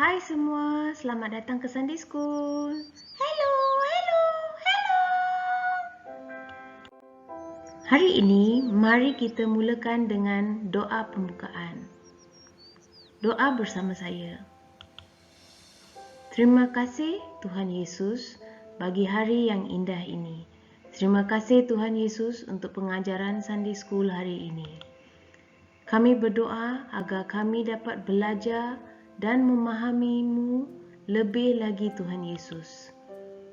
Hai semua, selamat datang ke Sunday School. Hello, hello, hello. Hari ini, mari kita mulakan dengan doa pembukaan. Doa bersama saya. Terima kasih Tuhan Yesus bagi hari yang indah ini. Terima kasih Tuhan Yesus untuk pengajaran Sunday School hari ini. Kami berdoa agar kami dapat belajar dan memahami-Mu lebih lagi Tuhan Yesus.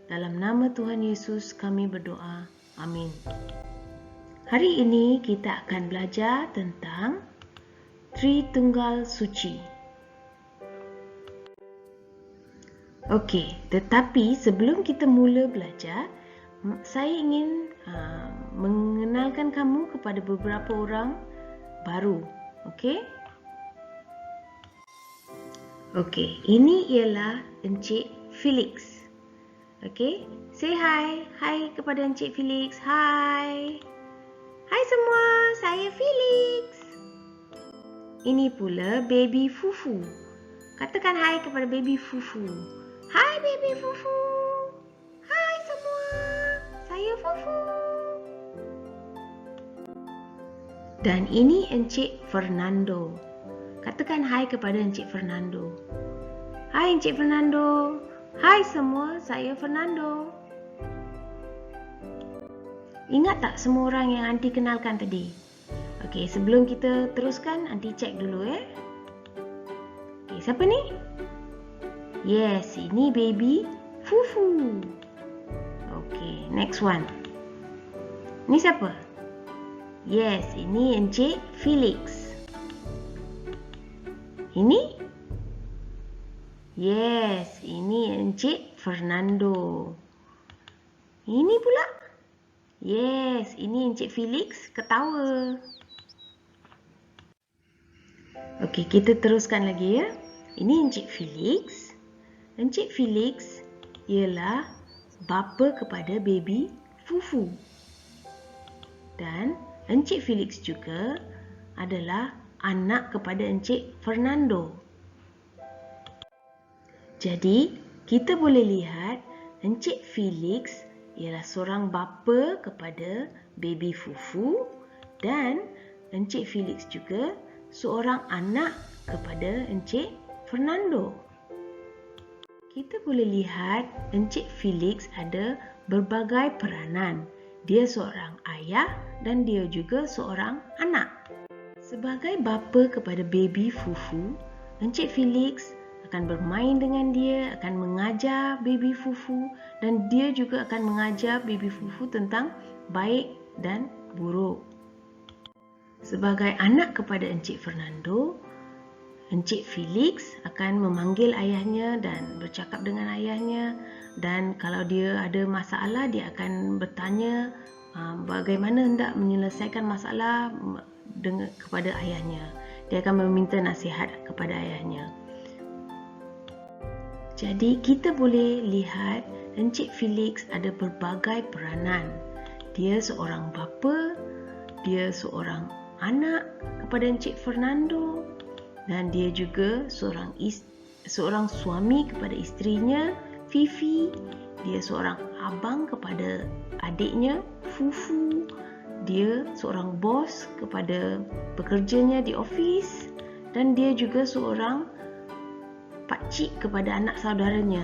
Dalam nama Tuhan Yesus kami berdoa. Amin. Hari ini kita akan belajar tentang Tritunggal Suci. Okey, tetapi sebelum kita mula belajar, saya ingin mengenalkan kamu kepada beberapa orang baru. Okey? Okey, ini ialah Encik Felix. Okey, say hi. Hai kepada Encik Felix. Hai. Hai semua, saya Felix. Ini pula baby Fufu. Katakan hai kepada baby Fufu. Hai baby Fufu. Hai semua, saya Fufu. Dan ini Encik Fernando. Katakan hai kepada Encik Fernando. Hai Encik Fernando. Hai semua, saya Fernando. Ingat tak semua orang yang Aunty kenalkan tadi? Okey, sebelum kita teruskan, Aunty cek dulu ya. Okey, siapa ni? Yes, ini baby Fufu. Okey, next one. Ni siapa? Yes, ini Encik Felix. Ini? Yes, ini Encik Fernando. Ini pula? Yes, ini Encik Felix ketawa. Okey, kita teruskan lagi ya. Ini Encik Felix. Encik Felix ialah bapa kepada baby Fufu. Dan Encik Felix juga adalah anak kepada Encik Fernando. Jadi, kita boleh lihat Encik Felix ialah seorang bapa kepada baby Fufu dan Encik Felix juga seorang anak kepada Encik Fernando. Kita boleh lihat Encik Felix ada berbagai peranan. Dia seorang ayah dan dia juga seorang anak. Sebagai bapa kepada baby Fufu, Encik Felix akan bermain dengan dia, akan mengajar baby Fufu dan dia juga akan mengajar baby Fufu tentang baik dan buruk. Sebagai anak kepada Encik Fernando, Encik Felix akan memanggil ayahnya dan bercakap dengan ayahnya, dan kalau dia ada masalah dia akan bertanya bagaimana hendak menyelesaikan masalah kepada ayahnya. Dia akan meminta nasihat kepada ayahnya. Jadi kita boleh lihat Encik Felix ada berbagai peranan. Dia seorang bapa, dia seorang anak kepada Encik Fernando dan dia juga seorang suami kepada isterinya Fifi. Dia seorang abang kepada adiknya Fufu. Dia seorang bos kepada pekerjanya di ofis dan dia juga seorang pakcik kepada anak saudaranya.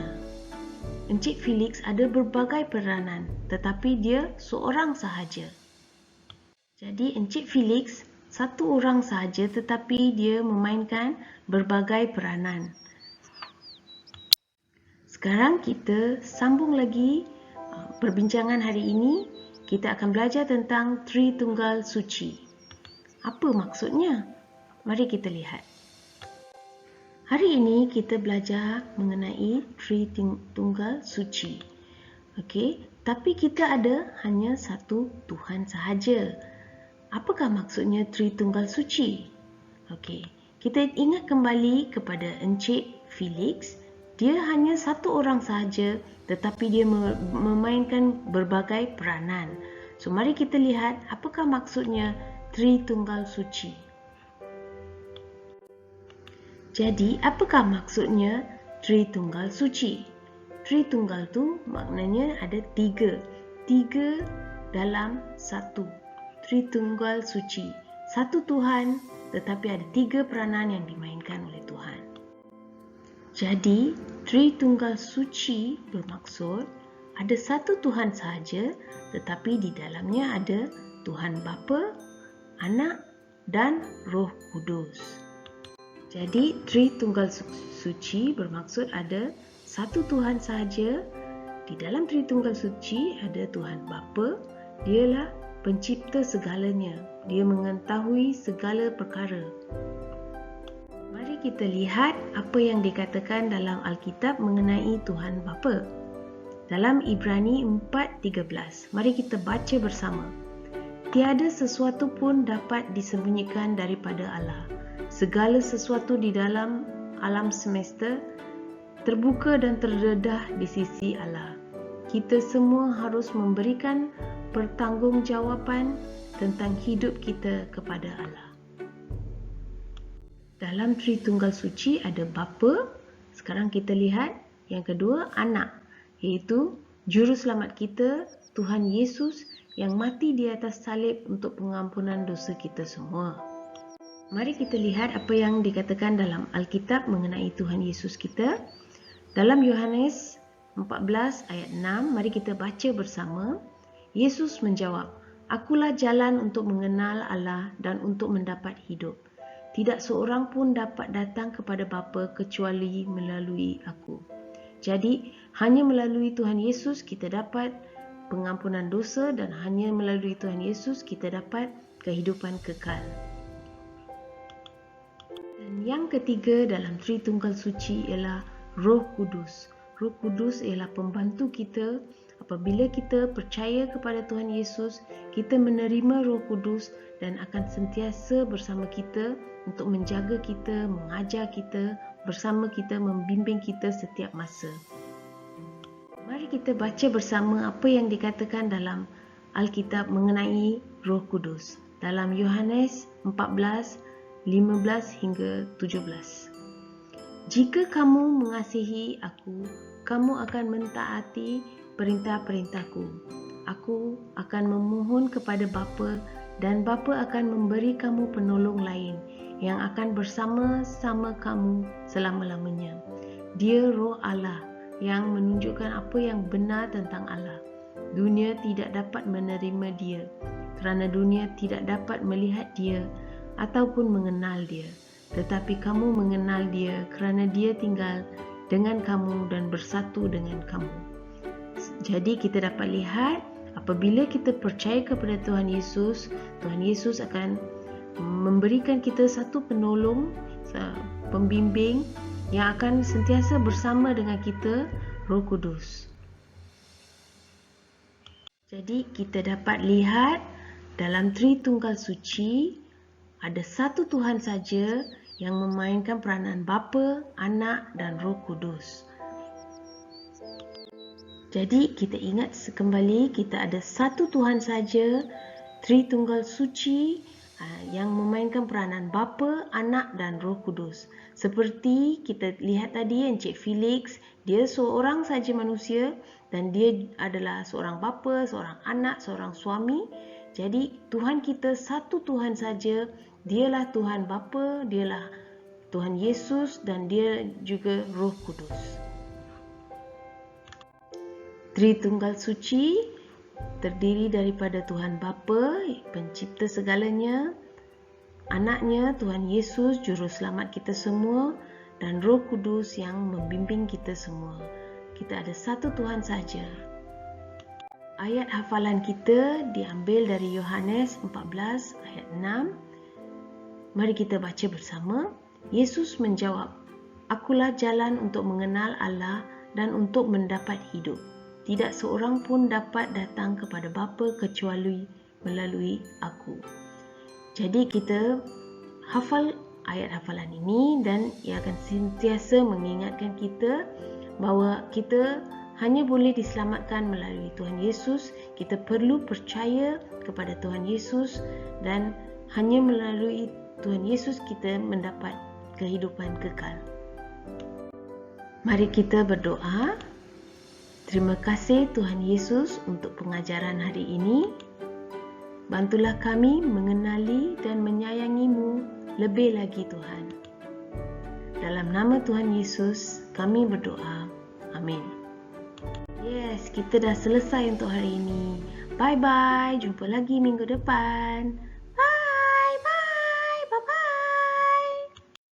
Encik Felix ada berbagai peranan tetapi dia seorang sahaja. Jadi Encik Felix satu orang sahaja tetapi dia memainkan berbagai peranan. Sekarang kita sambung lagi perbincangan hari ini. Kita akan belajar tentang Tritunggal Suci. Apa maksudnya? Mari kita lihat. Hari ini kita belajar mengenai Tritunggal Suci. Okey, tapi kita ada hanya satu Tuhan sahaja. Apakah maksudnya Tritunggal Suci? Okey, kita ingat kembali kepada Encik Felix. Dia hanya satu orang sahaja tetapi dia memainkan berbagai peranan. So mari kita lihat apakah maksudnya Tritunggal Suci. Jadi, apakah maksudnya Tritunggal Suci? Tritunggal tu maknanya ada tiga. Tiga dalam satu. Tritunggal Suci. Satu Tuhan, tetapi ada tiga peranan yang dimainkan oleh Tuhan. Jadi, Tritunggal Suci bermaksud ada satu Tuhan sahaja, tetapi di dalamnya ada Tuhan Bapa, Anak dan Roh Kudus. Jadi, Tritunggal Suci bermaksud ada satu Tuhan sahaja. Di dalam Tritunggal Suci ada Tuhan Bapa, dialah pencipta segalanya. Dia mengetahui segala perkara. Mari kita lihat apa yang dikatakan dalam Alkitab mengenai Tuhan Bapa. Dalam Ibrani 4:13, mari kita baca bersama. Tiada sesuatu pun dapat disembunyikan daripada Allah. Segala sesuatu di dalam alam semesta terbuka dan terdedah di sisi Allah. Kita semua harus memberikan pertanggungjawaban tentang hidup kita kepada Allah. Dalam Tritunggal Suci ada Bapa. Sekarang kita lihat yang kedua, Anak, iaitu Juru Selamat kita, Tuhan Yesus yang mati di atas salib untuk pengampunan dosa kita semua. Mari kita lihat apa yang dikatakan dalam Alkitab mengenai Tuhan Yesus kita. Dalam Yohanes 14 ayat 6, mari kita baca bersama. Yesus menjawab, "Akulah jalan untuk mengenal Allah dan untuk mendapat hidup. Tidak seorang pun dapat datang kepada Bapa kecuali melalui aku." Jadi, hanya melalui Tuhan Yesus kita dapat pengampunan dosa dan hanya melalui Tuhan Yesus kita dapat kehidupan kekal. Dan yang ketiga dalam Tritunggal Suci ialah Roh Kudus. Roh Kudus ialah pembantu kita. Apabila kita percaya kepada Tuhan Yesus, kita menerima Roh Kudus dan akan sentiasa bersama kita untuk menjaga kita, mengajar kita, bersama kita, membimbing kita setiap masa. Mari kita baca bersama apa yang dikatakan dalam Alkitab mengenai Roh Kudus. Dalam Yohanes 14:15 hingga 17. "Jika kamu mengasihi aku, kamu akan mentaati perintah-perintahku. Aku akan memohon kepada Bapa dan Bapa akan memberi kamu penolong lain yang akan bersama-sama kamu selama-lamanya. Dia Roh Allah yang menunjukkan apa yang benar tentang Allah. Dunia tidak dapat menerima dia kerana dunia tidak dapat melihat dia ataupun mengenal dia. Tetapi kamu mengenal dia kerana dia tinggal dengan kamu dan bersatu dengan kamu." Jadi kita dapat lihat apabila kita percaya kepada Tuhan Yesus akan memberikan kita satu penolong, pembimbing yang akan sentiasa bersama dengan kita, Roh Kudus. Jadi kita dapat lihat dalam Tritunggal Suci ada satu Tuhan saja yang memainkan peranan Bapa, Anak dan Roh Kudus. Jadi kita ingat kembali kita ada satu Tuhan saja, Tritunggal Suci yang memainkan peranan Bapa, Anak dan Roh Kudus. Seperti kita lihat tadi Encik Felix, dia seorang saja manusia dan dia adalah seorang bapa, seorang anak, seorang suami. Jadi Tuhan kita satu Tuhan saja, dialah Tuhan Bapa, dialah Tuhan Yesus dan dia juga Roh Kudus. Tritunggal Suci terdiri daripada Tuhan Bapa, pencipta segalanya, Anaknya Tuhan Yesus, Juru Selamat kita semua, dan Roh Kudus yang membimbing kita semua. Kita ada satu Tuhan saja. Ayat hafalan kita diambil dari Yohanes 14 ayat 6. Mari kita baca bersama. Yesus menjawab, "Akulah jalan untuk mengenal Allah dan untuk mendapat hidup. Tidak seorang pun dapat datang kepada Bapa kecuali melalui aku." Jadi kita hafal ayat hafalan ini dan ia akan sentiasa mengingatkan kita bahawa kita hanya boleh diselamatkan melalui Tuhan Yesus. Kita perlu percaya kepada Tuhan Yesus dan hanya melalui Tuhan Yesus kita mendapat kehidupan kekal. Mari kita berdoa. Terima kasih Tuhan Yesus untuk pengajaran hari ini. Bantulah kami mengenali dan menyayangi-Mu lebih lagi Tuhan. Dalam nama Tuhan Yesus, kami berdoa. Amin. Yes, kita dah selesai untuk hari ini. Bye-bye. Jumpa lagi minggu depan.